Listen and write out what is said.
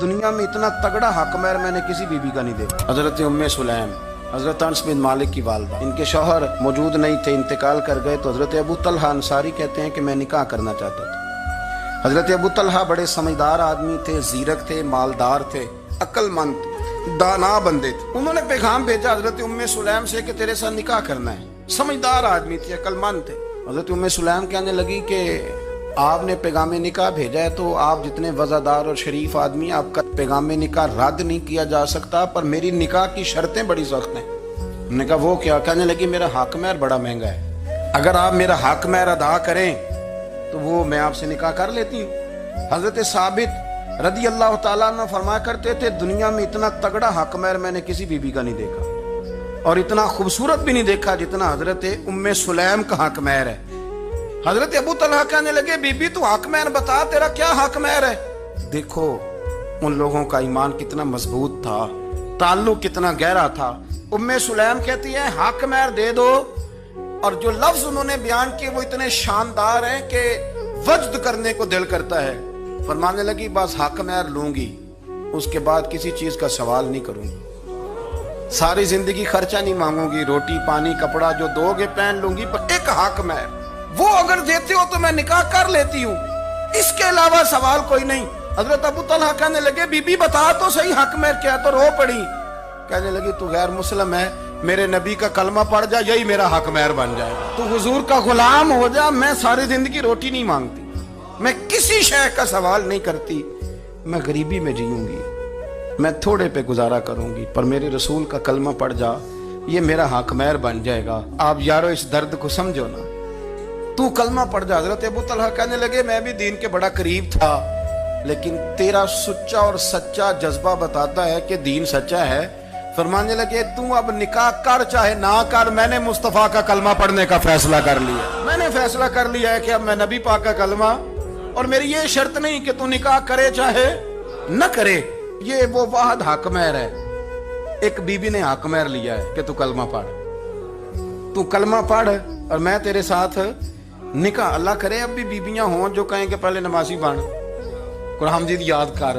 दुनिया में इतना तगड़ा हकमैर मैंने किसी बीबी का नहीं देखा। हजरत उम्मे सुलैम, हजरत अनस बिन मालिक की वालदा, इनके शौहर मौजूद नहीं थे, इंतकाल कर गए। तो हजरत अबू तलहा अंसारी कहते हैं कि मैं निकाह करना चाहता था। हजरत अबू तलहा बड़े समझदार आदमी थे, जीरक थे, मालदार थे, अक्लमंद दाना बंदे थे। उन्होंने पैगाम भेजा हजरत उम्मे सुलैम से कि तेरे साथ निकाह करना है। समझदार आदमी थे, अक्लमंद थे। हजरत उम्मे सुलैम कहने लगी कि आपने पैगाम निकाह भेजा है तो आप जितने वज़ादार और शरीफ आदमी, आपका पैगाम निकाह रद्द नहीं किया जा सकता, पर मेरी निकाह की शर्तें बड़ी सख्त हैं। उन्होंने कहा वो क्या? कहने लगी मेरा हक महर बड़ा महंगा है, अगर आप मेरा हक महर अदा करें तो वो मैं आपसे निकाह कर लेती हूँ। हजरत साबित रदी अल्लाह ताला अन्हु फरमाया करते थे, दुनिया में इतना तगड़ा हक महर मैंने किसी बीबी का नहीं देखा, और इतना खूबसूरत भी नहीं देखा जितना हजरत उम्मे सुलैम का हक महर है। हजरत अबू तलहा कहने लगे, बीबी तू हक महर बता, तेरा क्या हक महर है? देखो उन लोगों का ईमान कितना मजबूत था, ताल्लुक कितना गहरा था। उम्मे सुलैम कहती है हक महर दे दो, और जो लफ्ज उन्होंने बयान किए वो इतने शानदार हैं कि वज्द करने को दिल करता है। फरमाने लगी बस हक महर लूंगी, उसके बाद किसी चीज का सवाल नहीं करूंगी, सारी जिंदगी खर्चा नहीं मांगूंगी, रोटी पानी कपड़ा जो दोगे पहन लूंगी, पर एक हक महर वो अगर देते हो तो मैं निकाह कर लेती हूँ, इसके अलावा सवाल कोई नहीं। हजरत अबू तलहा कहने लगे बीबी बता तो सही हक महर क्या? तो रो पड़ी, कहने लगी तू गैर मुस्लिम है, मेरे नबी का कलमा पढ़ जा, यही मेरा हक महर बन जाएगा। तू हुजूर का गुलाम हो जा, मैं सारी जिंदगी रोटी नहीं मांगती, मैं किसी शय का सवाल नहीं करती, मैं गरीबी में जीऊंगी, मैं थोड़े पे गुजारा करूंगी, पर मेरे रसूल का कलमा पढ़ जा, ये मेरा हक महर बन जाएगा। आप यारो इस दर्द को समझो ना, तू कलमा पढ़ जा। हजरत अबू तलहा कहने लगे मैं भी दीन के बड़ा करीब था, लेकिन तेरा सच्चा और सच्चा जज्बा बताता है कि दीन सच्चा है। फरमाने लगे तू अब निकाह कर चाहे ना कर, मैंने मुस्तफा का कलमा पढ़ने का फैसला कर लिया, मैंने फैसला कर लिया है कि अब मैं नबी पाक का कलमा, और मेरी ये शर्त नहीं कि तू निकाह करे चाहे न करे, ये वो वाहद हक महर है। एक बीबी ने हक महर लिया है कि तू कलमा पढ़, तू कलमा पढ़ और मैं तेरे साथ निकाह। अल्लाह करे अब भी बीबियां हों जो कहें कि पहले नमाजी बन, कुरान मजीद याद कर।